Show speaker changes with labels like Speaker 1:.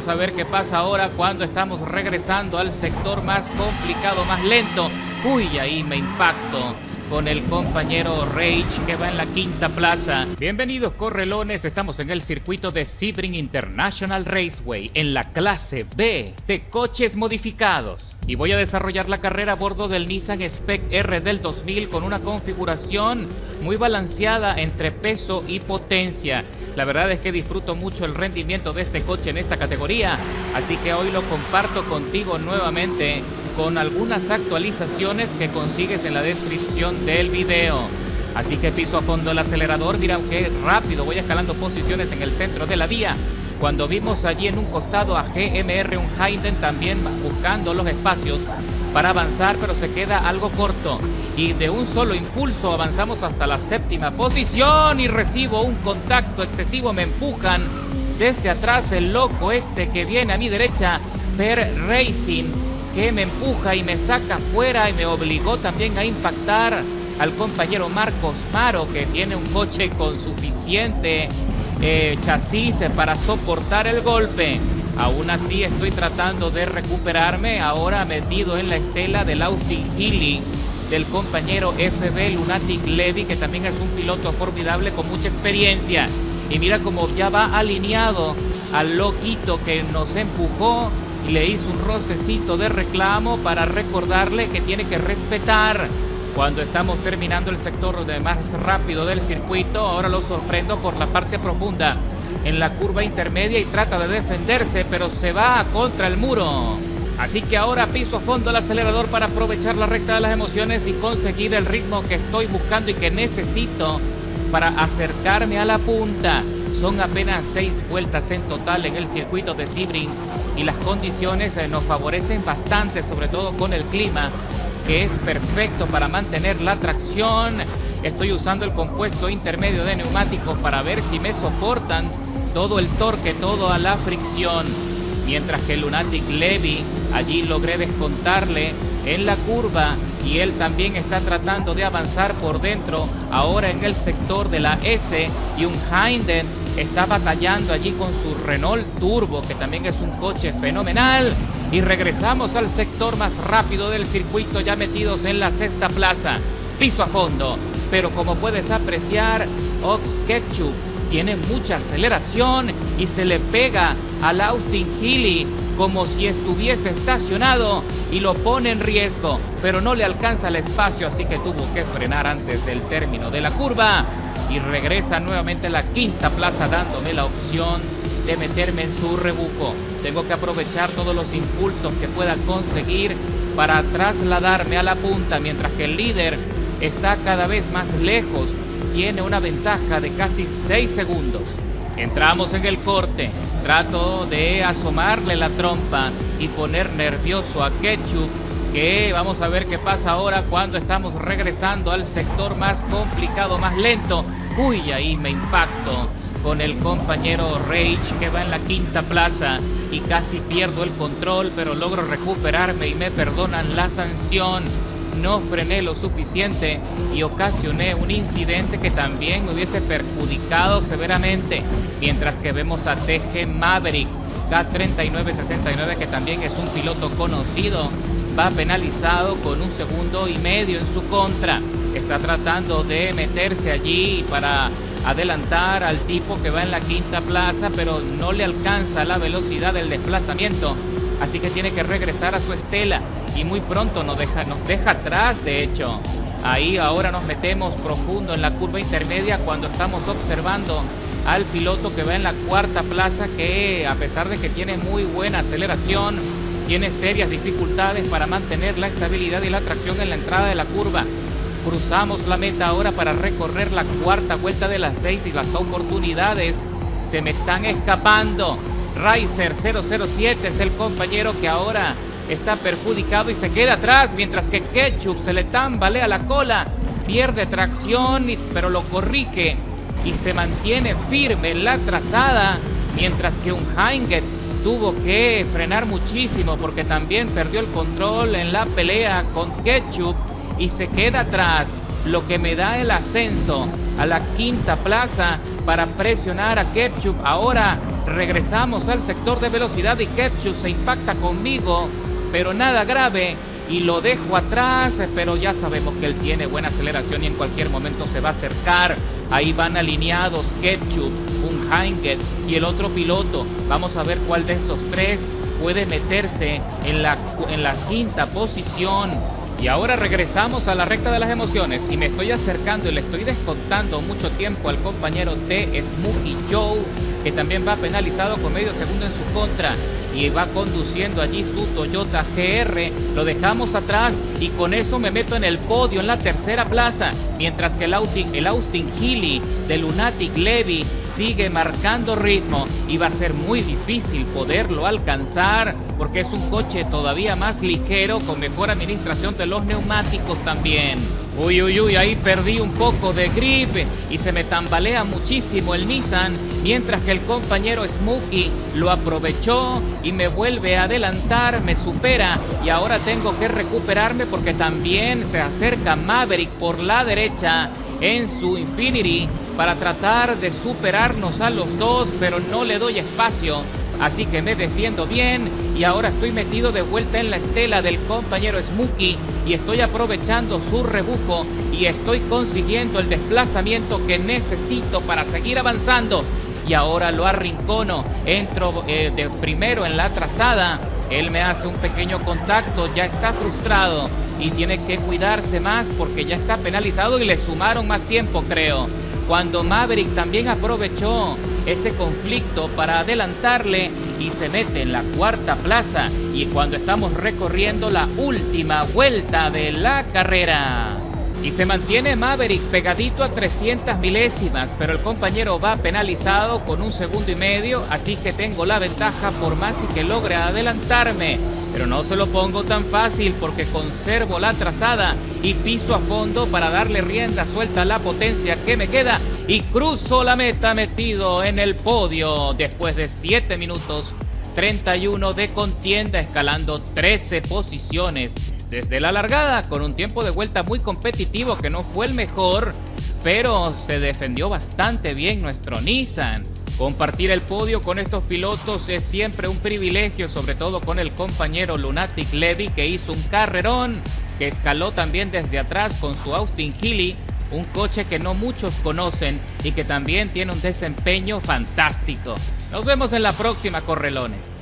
Speaker 1: vamos a ver qué pasa ahora cuando estamos regresando al sector más complicado, más lento. Uy, ahí me impacto con el compañero Rage que va en la quinta plaza. Bienvenidos correlones, estamos en el circuito de Sebring International Raceway en la clase B de coches modificados. Y voy a desarrollar la carrera a bordo del Nissan Spec R del 2000 con una configuración muy balanceada entre peso y potencia. La verdad es que disfruto mucho el rendimiento de este coche en esta categoría, así que hoy lo comparto contigo nuevamente con algunas actualizaciones que consigues en la descripción del video. Así que piso a fondo el acelerador, mira qué rápido voy escalando posiciones en el centro de la vía. Cuando vimos allí en un costado a GMR, un Hayden también buscando los espacios para avanzar, pero se queda algo corto. Y de un solo impulso avanzamos hasta la séptima posición y recibo un contacto excesivo, me empujan desde atrás el loco este que viene a mi derecha, Per Racing, que me empuja y me saca fuera y me obligó también a impactar al compañero Marcos Maro, que tiene un coche con suficiente chasis para soportar el golpe. Aún así estoy tratando de recuperarme, ahora metido en la estela del Austin Healey, del compañero FB Lunatic Levy, que también es un piloto formidable con mucha experiencia. Y mira cómo ya va alineado al loquito que nos empujó y le hizo un rocecito de reclamo para recordarle que tiene que respetar. Cuando estamos terminando el sector más rápido del circuito, ahora lo sorprendo por la parte profunda en la curva intermedia y trata de defenderse, pero se va contra el muro. Así que ahora piso a fondo el acelerador para aprovechar la recta de las emociones y conseguir el ritmo que estoy buscando y que necesito para acercarme a la punta. Son apenas 6 vueltas en total en el circuito de Sebring y las condiciones nos favorecen bastante, sobre todo con el clima, que es perfecto para mantener la tracción. Estoy usando el compuesto intermedio de neumáticos para ver si me soportan todo el torque, toda la fricción. Mientras que el Lunatic Levy, allí logré descontarle en la curva y él también está tratando de avanzar por dentro ahora en el sector de la S, y un Hayden está batallando allí con su Renault Turbo, que también es un coche fenomenal. Y regresamos al sector más rápido del circuito, ya metidos en la sexta plaza. Piso a fondo, pero como puedes apreciar, Ox Ketchup tiene mucha aceleración y se le pega al Austin Healey como si estuviese estacionado y lo pone en riesgo, pero no le alcanza el espacio, así que tuvo que frenar antes del término de la curva y regresa nuevamente a la quinta plaza, dándome la opción de meterme en su rebufo. Tengo que aprovechar todos los impulsos que pueda conseguir para trasladarme a la punta, mientras que el líder está cada vez más lejos, tiene una ventaja de casi 6 segundos. Entramos en el corte, trato de asomarle la trompa y poner nervioso a Ketchup, que vamos a ver qué pasa ahora cuando estamos regresando al sector más complicado, más lento. Uy, ahí me impacto con el compañero Rage que va en la quinta plaza y casi pierdo el control, pero logro recuperarme y me perdonan la sanción. No frené lo suficiente y ocasioné un incidente que también me hubiese perjudicado severamente. Mientras que vemos a TG Maverick K3969, que también es un piloto conocido, va penalizado con 1,5 segundos en su contra. Está tratando de meterse allí para adelantar al tipo que va en la quinta plaza, pero no le alcanza la velocidad del desplazamiento, así que tiene que regresar a su estela y muy pronto nos deja atrás. De hecho, ahí ahora nos metemos profundo en la curva intermedia cuando estamos observando al piloto que va en la cuarta plaza, que a pesar de que tiene muy buena aceleración, tiene serias dificultades para mantener la estabilidad y la tracción en la entrada de la curva. Cruzamos la meta ahora para recorrer la cuarta vuelta de las 6 y las oportunidades se me están escapando. Riser 007 es el compañero que ahora está perjudicado y se queda atrás, mientras que Ketchup se le tambalea la cola, pierde tracción, pero lo corrige y se mantiene firme en la trazada, mientras que un Heinget tuvo que frenar muchísimo porque también perdió el control en la pelea con Ketchup y se queda atrás, lo que me da el ascenso a la quinta plaza para presionar a Ketchup. Ahora regresamos al sector de velocidad y Ketchup se impacta conmigo, pero nada grave. Y lo dejo atrás, pero ya sabemos que él tiene buena aceleración y en cualquier momento se va a acercar. Ahí van alineados Ketchup, un Heinget y el otro piloto. Vamos a ver cuál de esos tres puede meterse en la quinta posición. Y ahora regresamos a la recta de las emociones y me estoy acercando y le estoy descontando mucho tiempo al compañero de Smokey Joe, que también va penalizado con medio segundo en su contra y va conduciendo allí su Toyota GR. Lo dejamos atrás y con eso me meto en el podio en la tercera plaza, mientras que el Austin Healey de Lunatic Levy sigue marcando ritmo y va a ser muy difícil poderlo alcanzar porque es un coche todavía más ligero con mejor administración de los neumáticos también. Uy, ahí perdí un poco de grip y se me tambalea muchísimo el Nissan, mientras que el compañero Smokey lo aprovechó y me vuelve a adelantar, me supera y ahora tengo que recuperarme porque también se acerca Maverick por la derecha en su Infiniti para tratar de superarnos a los dos, pero no le doy espacio. Así que me defiendo bien y ahora estoy metido de vuelta en la estela del compañero Smokey y estoy aprovechando su rebufo y estoy consiguiendo el desplazamiento que necesito para seguir avanzando. Y ahora lo arrincono, entro de primero en la trazada. Él me hace un pequeño contacto, ya está frustrado y tiene que cuidarse más porque ya está penalizado y le sumaron más tiempo, creo. Cuando Maverick también aprovechó ese conflicto para adelantarle y se mete en la cuarta plaza y cuando estamos recorriendo la última vuelta de la carrera. Y se mantiene Maverick pegadito a 300 milésimas, pero el compañero va penalizado con 1,5 segundos, así que tengo la ventaja por más y que logre adelantarme. Pero no se lo pongo tan fácil porque conservo la trazada y piso a fondo para darle rienda suelta a la potencia que me queda y cruzo la meta metido en el podio después de 7 minutos 31 de contienda, escalando 13 posiciones desde la largada con un tiempo de vuelta muy competitivo que no fue el mejor, pero se defendió bastante bien nuestro Nissan. Compartir el podio con estos pilotos es siempre un privilegio, sobre todo con el compañero Lunatic Levy, que hizo un carrerón, que escaló también desde atrás con su Austin Healey, un coche que no muchos conocen y que también tiene un desempeño fantástico. Nos vemos en la próxima, correlones.